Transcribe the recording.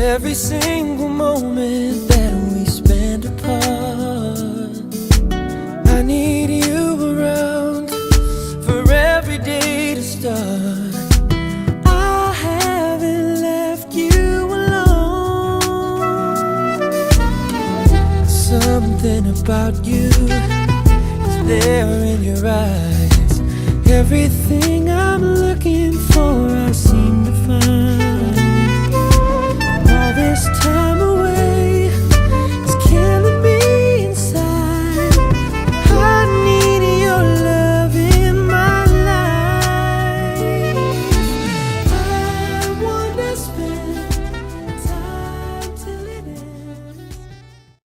Every single moment that we spend apart, I need you around for every day to start. I haven't left you alone. Something about you is there in your eyes. Everything I'm looking for, I seem to find.